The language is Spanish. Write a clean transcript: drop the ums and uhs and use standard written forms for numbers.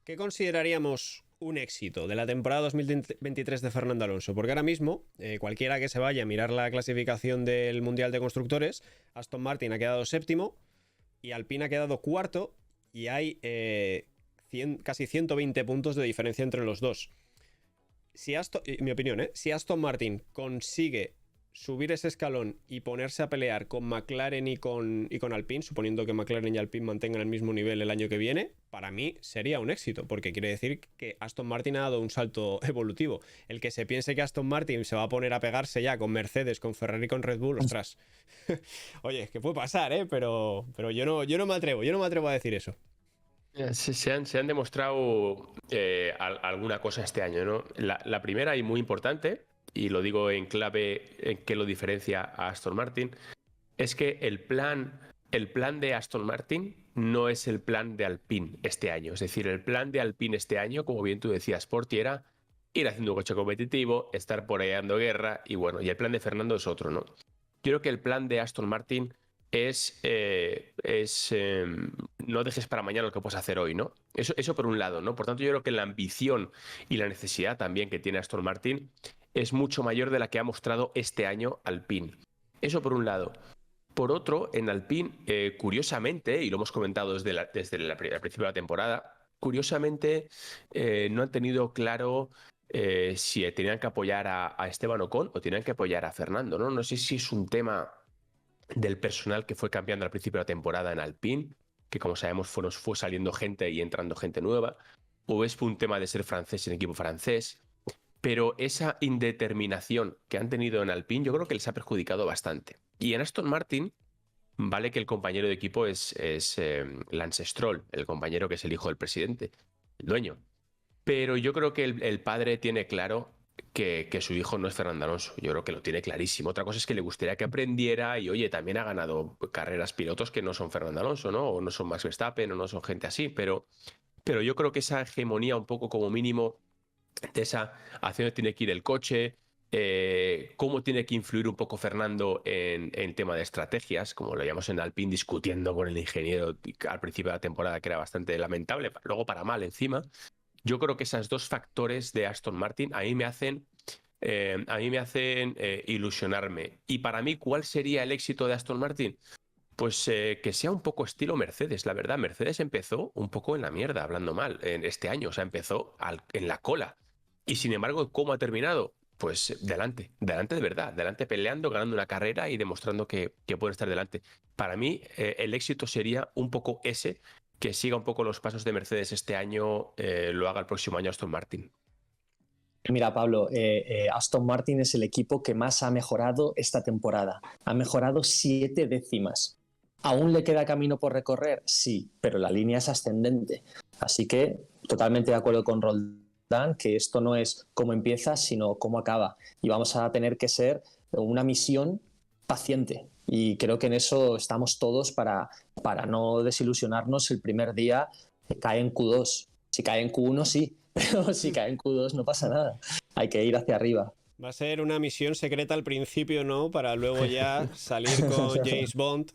¿Qué consideraríamos un éxito de la temporada 2023 de Fernando Alonso? Porque ahora mismo, cualquiera que se vaya a mirar la clasificación del Mundial de Constructores, Aston Martin ha quedado séptimo y Alpine ha quedado cuarto y hay casi 120 puntos de diferencia entre los dos. Si mi opinión, si Aston Martin consigue subir ese escalón y ponerse a pelear con McLaren y con Alpine, suponiendo que McLaren y Alpine mantengan el mismo nivel el año que viene, para mí sería un éxito, porque quiere decir que Aston Martin ha dado un salto evolutivo. El que se piense que Aston Martin se va a poner a pegarse ya con Mercedes, con Ferrari y con Red Bull, ostras. Oye, que puede pasar, pero yo no me atrevo a decir eso. Se han demostrado alguna cosa este año, ¿no? La primera y muy importante, y lo digo en clave en que lo diferencia a Aston Martin, es que el plan de Aston Martin no es el plan de Alpine este año. Es decir, el plan de Alpine este año, como bien tú decías, Porti, era ir haciendo un coche competitivo, estar por ahí dando guerra, y bueno, y el plan de Fernando es otro, ¿no? Creo que el plan de Aston Martin es no dejes para mañana lo que puedes hacer hoy, ¿no? Eso por un lado, ¿no? Por tanto, yo creo que la ambición y la necesidad también que tiene Aston Martin es mucho mayor de la que ha mostrado este año Alpine. Eso por un lado. Por otro, en Alpine, curiosamente, y lo hemos comentado desde el principio de la temporada, curiosamente no han tenido claro si tenían que apoyar a Esteban Ocon o tenían que apoyar a Fernando, ¿no? No sé si es un tema del personal que fue cambiando al principio de la temporada en Alpine, que como sabemos fue saliendo gente y entrando gente nueva, o es un tema de ser francés en equipo francés, pero esa indeterminación que han tenido en Alpine yo creo que les ha perjudicado bastante. Y en Aston Martin, vale que el compañero de equipo es Lance Stroll, el compañero que es el hijo del presidente, el dueño. Pero yo creo que el padre tiene claro que su hijo no es Fernando Alonso. Yo creo que lo tiene clarísimo. Otra cosa es que le gustaría que aprendiera y, oye, también ha ganado carreras pilotos que no son Fernando Alonso, ¿no? O no son Max Verstappen o no son gente así, pero yo creo que esa hegemonía un poco como mínimo de esa hacia dónde tiene que ir el coche, cómo tiene que influir un poco Fernando en tema de estrategias, como lo llamamos en Alpine discutiendo con el ingeniero al principio de la temporada, que era bastante lamentable, luego para mal encima. Yo creo que esos dos factores de Aston Martin a mí me hacen ilusionarme. Y para mí, ¿cuál sería el éxito de Aston Martin? Pues que sea un poco estilo Mercedes, la verdad. Mercedes empezó un poco en la mierda, hablando mal, en este año. O sea, empezó en la cola. Y sin embargo, ¿cómo ha terminado? Pues delante, delante de verdad, delante peleando, ganando una carrera y demostrando que puede estar delante. Para mí, el éxito sería un poco ese, que siga un poco los pasos de Mercedes este año, lo haga el próximo año Aston Martin. Mira, Pablo, Aston Martin es el equipo que más ha mejorado esta temporada. Ha mejorado 7 décimas. ¿Aún le queda camino por recorrer? Sí, pero la línea es ascendente. Así que totalmente de acuerdo con Roldán, que esto no es cómo empieza, sino cómo acaba. Y vamos a tener que ser una misión paciente. Y creo que en eso estamos todos para no desilusionarnos el primer día que cae en Q2. Si cae en Q1, sí, pero si cae en Q2 no pasa nada. Hay que ir hacia arriba. Va a ser una misión secreta al principio, ¿no? Para luego ya salir con James Bond